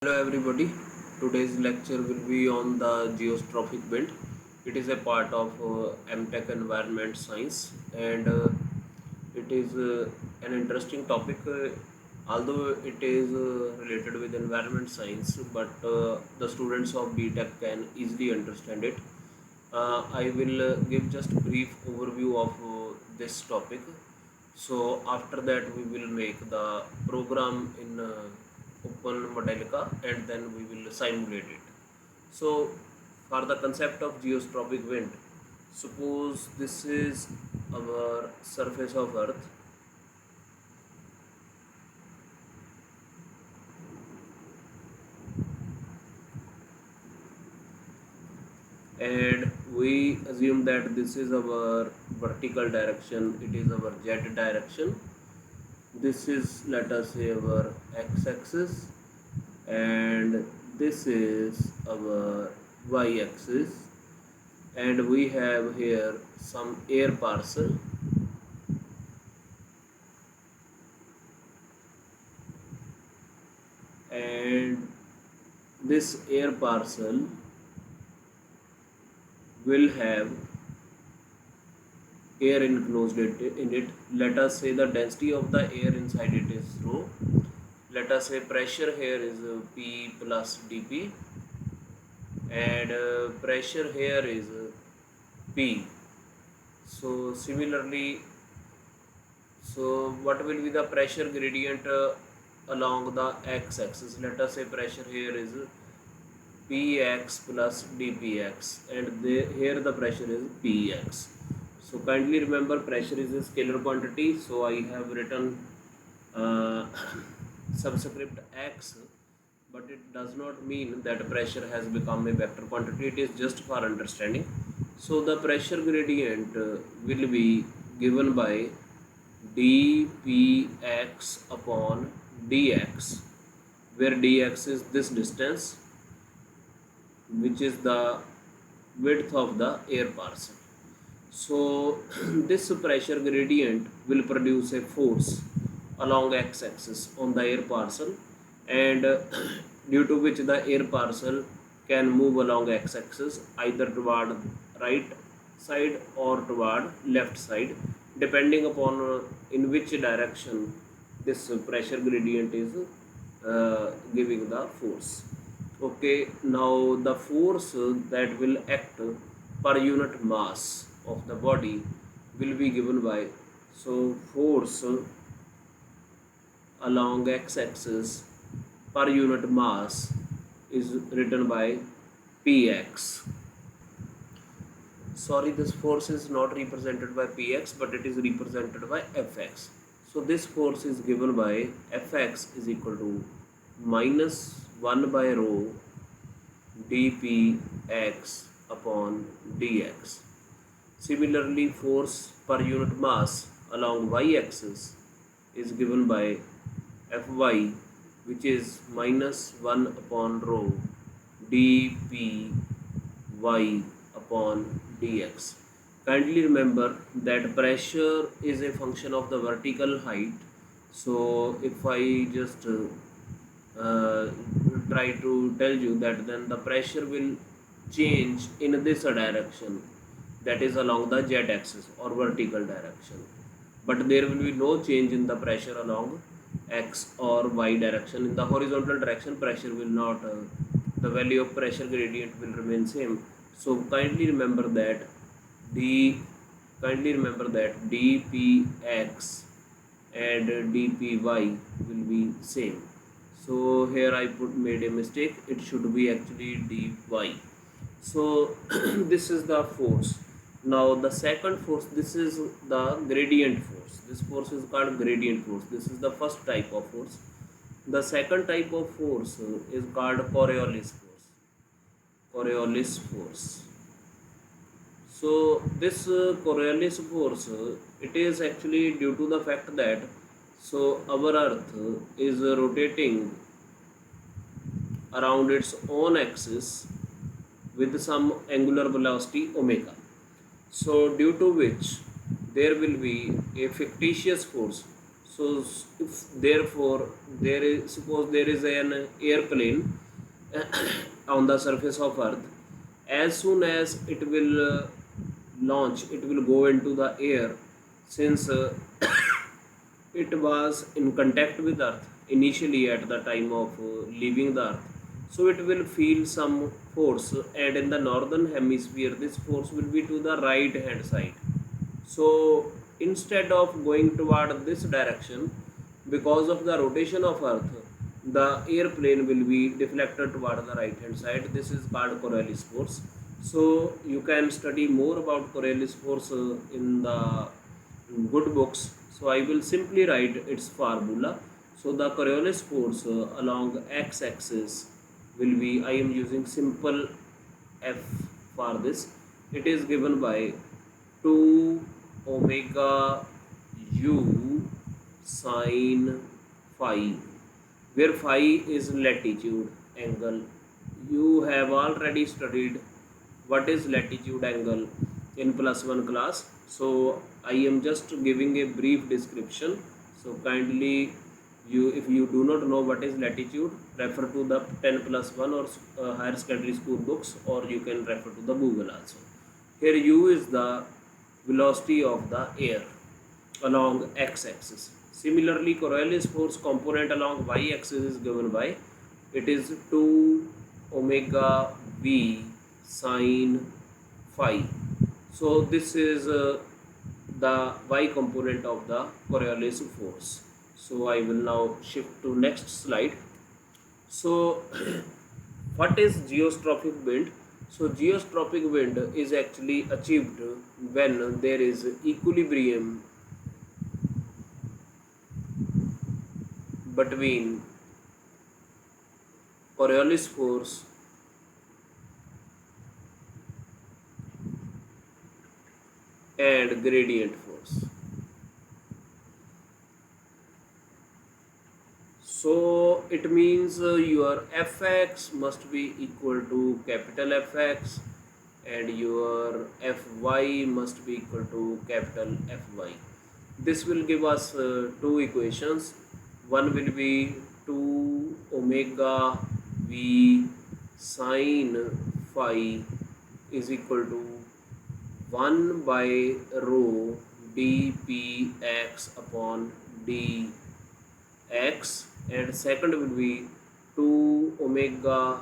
Hello everybody. Today's lecture will be on the geostrophic wind. It is a part of MTech Environment Science, and it is an interesting topic. Although it is related with environment science, but the students of BTech can easily understand it. I will give just a brief overview of this topic. So after that we will make the program in Open Modelica and then we will simulate it. So for the concept of geostrophic wind, suppose this is our surface of Earth, and we assume that this is our vertical direction, it is our z direction. This is, let us say, our x-axis, and this is our y-axis, and we have here some air parcel, and this air parcel will have air enclosed in it. Let us say the density of the air inside it is rho. Let us say pressure here is P plus dP, and pressure here is P. So similarly, so what will be the pressure gradient along the x-axis? Let us say pressure here is Px plus dPx, and here the pressure is Px. So kindly remember, pressure is a scalar quantity, so I have written subscript x, but it does not mean that pressure has become a vector quantity. It is just for understanding. So the pressure gradient will be given by dpx upon dx, where dx is this distance, which is the width of the air parcel. So this pressure gradient will produce a force along x-axis on the air parcel, and due to which the air parcel can move along x-axis either toward right side or toward left side, depending upon in which direction this pressure gradient is giving the force. Okay, now the force that will act per unit mass of the body will be given by, so force along x-axis per unit mass is written by px. Sorry, this force is not represented by px, but it is represented by fx. So this force is given by fx is equal to minus 1 by rho dpx upon dx. Similarly, force per unit mass along y-axis is given by Fy, which is minus 1 upon rho dpy upon dx. Kindly remember that pressure is a function of the vertical height. So if I just try to tell you that, then the pressure will change in this direction, that is along the z-axis or vertical direction, but there will be no change in the pressure along x or y direction. In the horizontal direction, pressure will not the value of pressure gradient will remain same. So kindly remember that dpx and dpy will be same. So here I made a mistake, it should be actually dy. So this is the force. Now the second force, this is the gradient force. This force is called gradient force. This is the first type of force. The second type of force is called Coriolis force. Coriolis force. So this Coriolis force, it is actually due to the fact that, so our Earth is rotating around its own axis with some angular velocity omega. So due to which there will be a fictitious force. So if therefore there is, suppose there is an airplane on the surface of earth, as soon as it will launch, it will go into the air, since it was in contact with earth initially at the time of leaving the earth, so it will feel some force, and in the northern hemisphere this force will be to the right hand side. So instead of going toward this direction, because of the rotation of earth, the airplane will be deflected toward the right hand side. This is called Coriolis force. So you can study more about Coriolis force in the good books. So I will simply write its formula. So the Coriolis force along x-axis will be, I am using simple F for this. It is given by 2 omega u sine phi, where phi is latitude angle. You have already studied what is latitude angle in +1 class, so I am just giving a brief description. So kindly, if you do not know what is latitude, refer to the 10+1 or higher secondary school books, or you can refer to the Google also. Here u is the velocity of the air along x-axis. Similarly, Coriolis force component along y-axis is given by, it is 2 omega v sine phi. So this is the y component of the Coriolis force. So I will now shift to next slide. So what is geostrophic wind? So geostrophic wind is actually achieved when there is equilibrium between Coriolis force and gradient force. So it means your Fx must be equal to capital Fx, and your Fy must be equal to capital Fy. This will give us two equations. One will be 2 omega v sine phi is equal to 1 by rho dpx upon dx, and second will be 2 omega,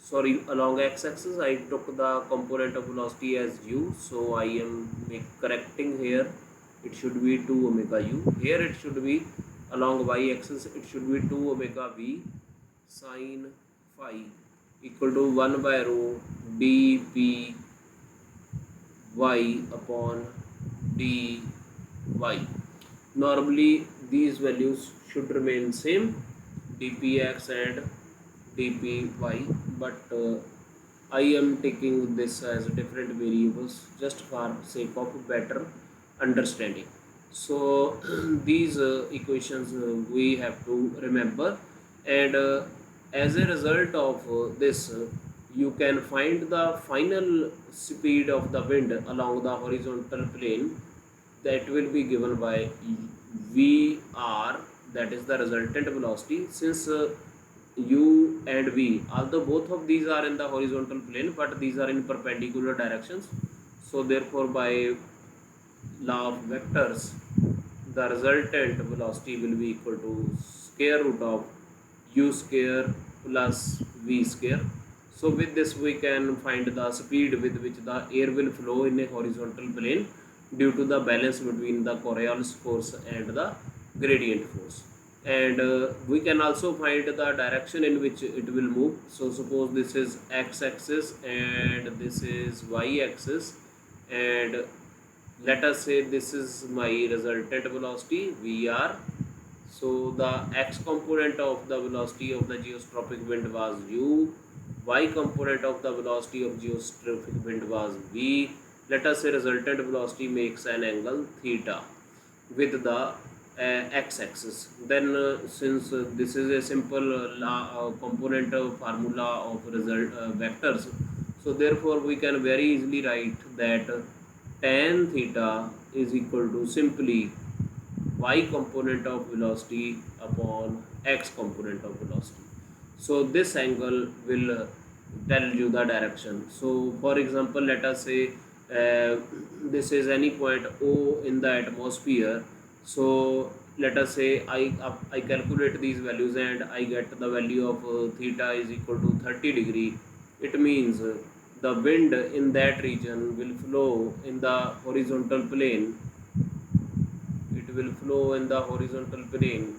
sorry, along x-axis I took the component of velocity as u, so I am correcting here. It should be 2 omega u. Here it should be along y-axis, it should be 2 omega v sine phi equal to 1 by rho dp y upon dy. Normally these values should remain same, dpx and dpy, but I am taking this as different variables just for sake of better understanding. So these equations we have to remember, and as a result of this, you can find the final speed of the wind along the horizontal plane. That will be given by Vr, that is the resultant velocity. Since u and v, although both of these are in the horizontal plane, but these are in perpendicular directions, so therefore by law of vectors, the resultant velocity will be equal to square root of u square plus v square. So with this we can find the speed with which the air will flow in a horizontal plane due to the balance between the Coriolis force and the gradient force. And we can also find the direction in which it will move. So suppose this is x-axis and this is y-axis, and let us say this is my resultant velocity Vr. So the x component of the velocity of the geostrophic wind was u, y component of the velocity of geostrophic wind was v. Let us say resultant velocity makes an angle theta with the x-axis. Then since this is a simple component formula of result vectors, so therefore we can very easily write that tan theta is equal to simply y component of velocity upon x component of velocity. So this angle will tell you the direction. So for example, let us say this is any point O in the atmosphere. So let us say I calculate these values and I get the value of theta is equal to 30 degree. It means the wind in that region will flow in the horizontal plane. It will flow in the horizontal plane,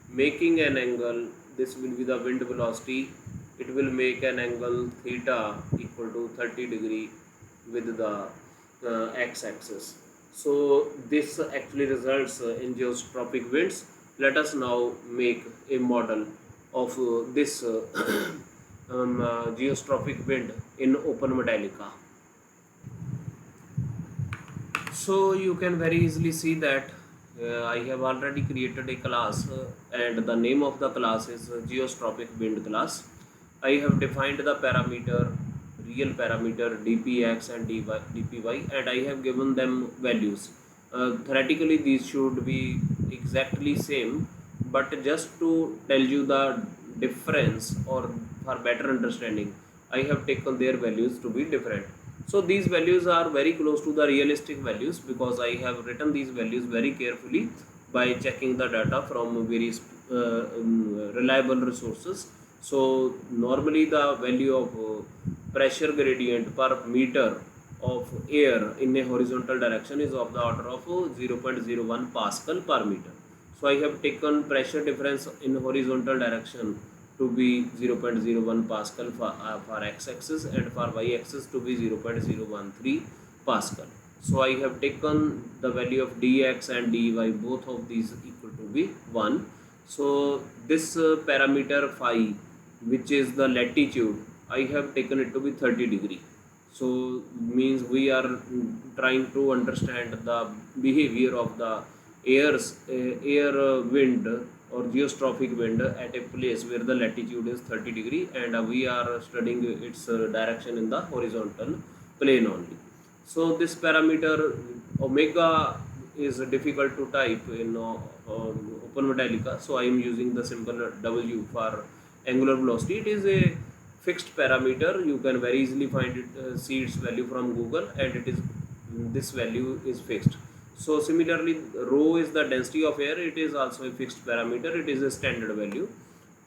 making an angle. This will be the wind velocity. It will make an angle theta equal to 30 degree with the x-axis. So this actually results in geostrophic winds. Let us now make a model of this geostrophic wind in Open Metallica. So you can very easily see that I have already created a class and the name of the class is geostrophic wind class. I have defined the parameter, real parameter dpx and dpy, and I have given them values. Theoretically these should be exactly same, but just to tell you the difference or for better understanding, I have taken their values to be different. So these values are very close to the realistic values because I have written these values very carefully by checking the data from various reliable resources. So normally the value of pressure gradient per meter of air in a horizontal direction is of the order of 0.01 Pascal per meter. So I have taken pressure difference in horizontal direction to be 0.01 Pascal for x-axis and for y-axis to be 0.013 Pascal. So I have taken the value of dx and dy, both of these equal to be 1. So this parameter phi, which is the latitude, I have taken it to be 30 degree. So means we are trying to understand the behavior of the air wind or geostrophic wind at a place where the latitude is 30 degree and we are studying its direction in the horizontal plane only. So this parameter omega is difficult to type in Open Metallica, so I am using the symbol W for angular velocity. It is a fixed parameter. You can very easily find it, see its value from Google, and it is this value is fixed. So similarly, rho is the density of air. It is also a fixed parameter. It is a standard value.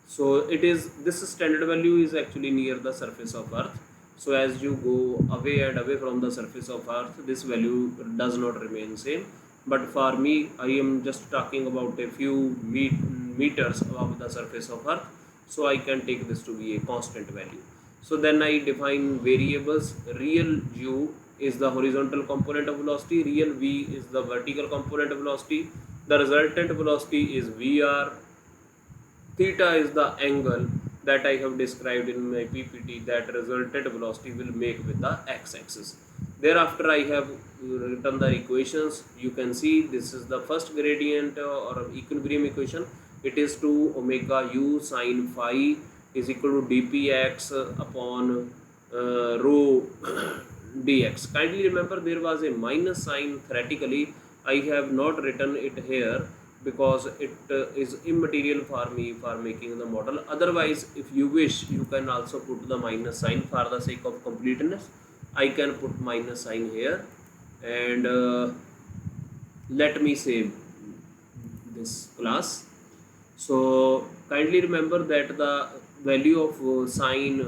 So it is, this standard value is actually near the surface of Earth. So as you go away and away from the surface of Earth, this value does not remain same. But for me, I am just talking about a few meters above the surface of Earth. So I can take this to be a constant value. So then I define variables. Real u is the horizontal component of velocity, real v is the vertical component of velocity, the resultant velocity is vr, theta is the angle that I have described in my PPT that resultant velocity will make with the x-axis. Thereafter I have written the equations. You can see this is the first gradient or equilibrium equation. It is 2 omega u sine phi is equal to dpx upon rho dx. Kindly remember there was a minus sign theoretically. I have not written it here because it is immaterial for me for making the model. Otherwise, if you wish, you can also put the minus sign for the sake of completeness. I can put minus sign here, and let me save this class. So kindly remember that the value of sine,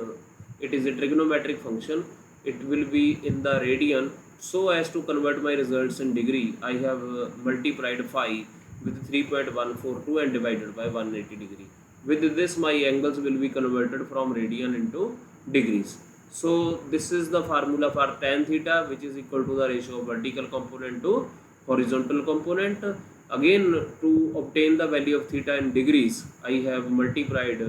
it is a trigonometric function. It will be in the radian. So as to convert my results in degree, I have multiplied phi with 3.142 and divided by 180 degree. With this, my angles will be converted from radian into degrees. So this is the formula for tan theta, which is equal to the ratio of vertical component to horizontal component. Again, to obtain the value of theta in degrees, I have multiplied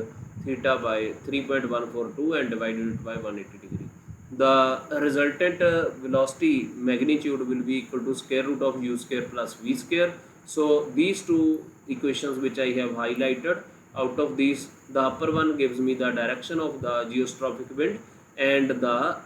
theta by 3.142 and divided it by 180 degree. The resultant velocity magnitude will be equal to square root of u square plus v square. So these two equations which I have highlighted, out of these the upper one gives me the direction of the geostrophic wind and the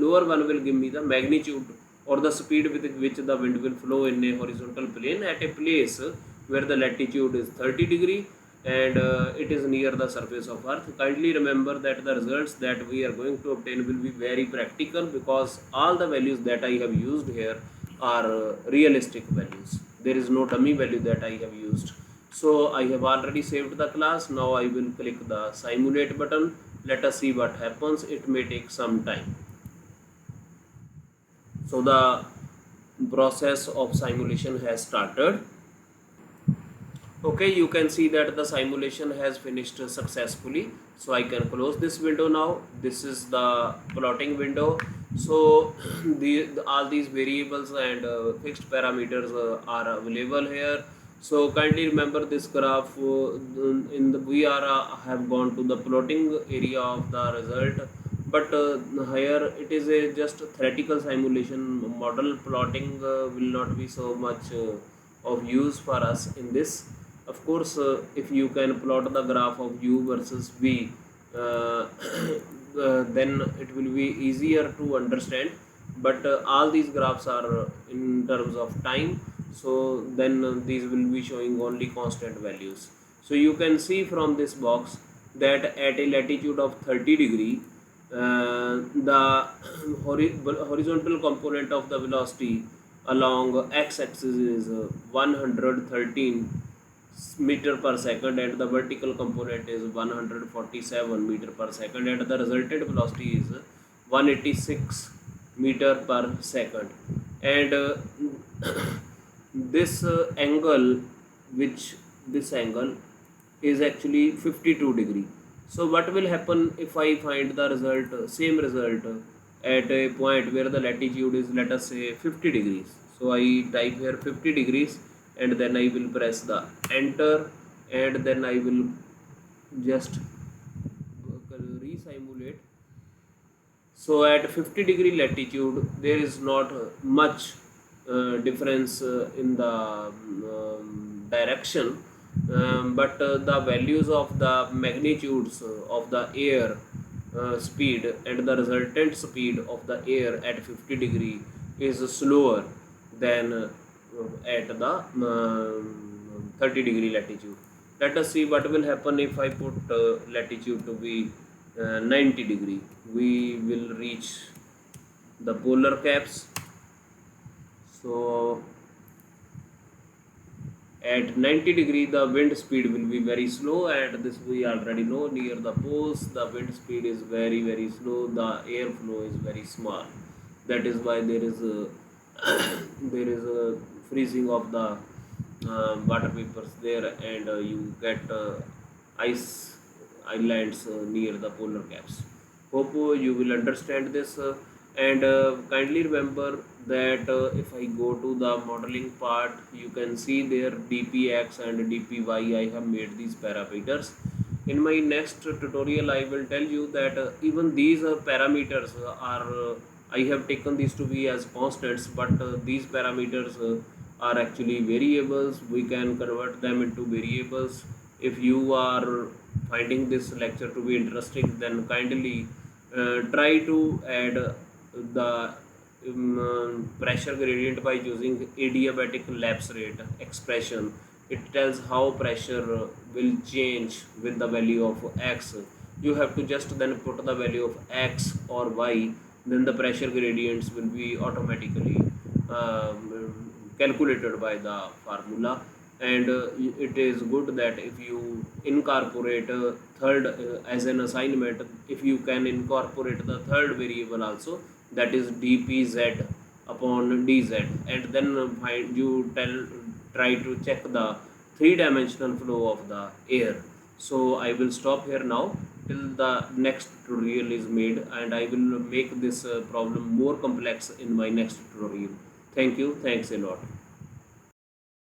lower one will give me the magnitude or the speed with which the wind will flow in a horizontal plane at a place where the latitude is 30 degree, and it is near the surface of earth. Kindly remember that the results that we are going to obtain will be very practical, because all the values that I have used here are realistic values. There is no dummy value that I have used. So I have already saved the class. Now I will click the simulate button. Let us see what happens. It may take some time. So the process of simulation has started. Okay, you can see that the simulation has finished successfully. So I can close this window now. This is the plotting window. So all these variables and fixed parameters are available here. So kindly remember this graph. In the we are have gone to the plotting area of the result, but here it is a just theoretical simulation. Model plotting will not be so much of use for us in this. Of course, if you can plot the graph of u versus v, then it will be easier to understand. But all these graphs are in terms of time, so then these will be showing only constant values. So you can see from this box that at a latitude of 30 degree, the horizontal component of the velocity along x-axis is 113 meter per second, and the vertical component is 147 meter per second, and the resultant velocity is 186 meter per second. And this angle, which this angle is actually 52 degree. So what will happen if I find the result, same result, at a point where the latitude is, let us say, 50 degrees. So I type here 50 degrees, and then I will press the enter, and then I will just resimulate. So at 50 degree latitude there is not much difference in the direction, but the values of the magnitudes of the air speed and the resultant speed of the air at 50 degree is slower than at the 30 degree latitude. Let us see what will happen if I put latitude to be 90 degree. We will reach the polar caps. So at 90 degree the wind speed will be very slow, and this we already know. Near the poles the wind speed is very slow, the airflow is very small. That is why there is a there is a freezing of the water vapors there, and you get ice islands near the polar caps. Hope you will understand this, and kindly remember that if I go to the modeling part, you can see there dpx and dpy. I have made these parameters. In my next tutorial I will tell you that even these parameters are I have taken these to be as constants, but these parameters are actually variables. We can convert them into variables. If you are finding this lecture to be interesting, then kindly try to add the pressure gradient by using adiabatic lapse rate expression. It tells how pressure will change with the value of x. You have to just then put the value of x or y, then the pressure gradients will be automatically calculated by the formula. And it is good that if you incorporate third as an assignment, if you can incorporate the third variable also, that is dpz upon dz, and then find you try to check the three-dimensional flow of the air. So I will stop here now till the next tutorial is made, and I will make this problem more complex in my next tutorial. Thank you. Thanks a lot.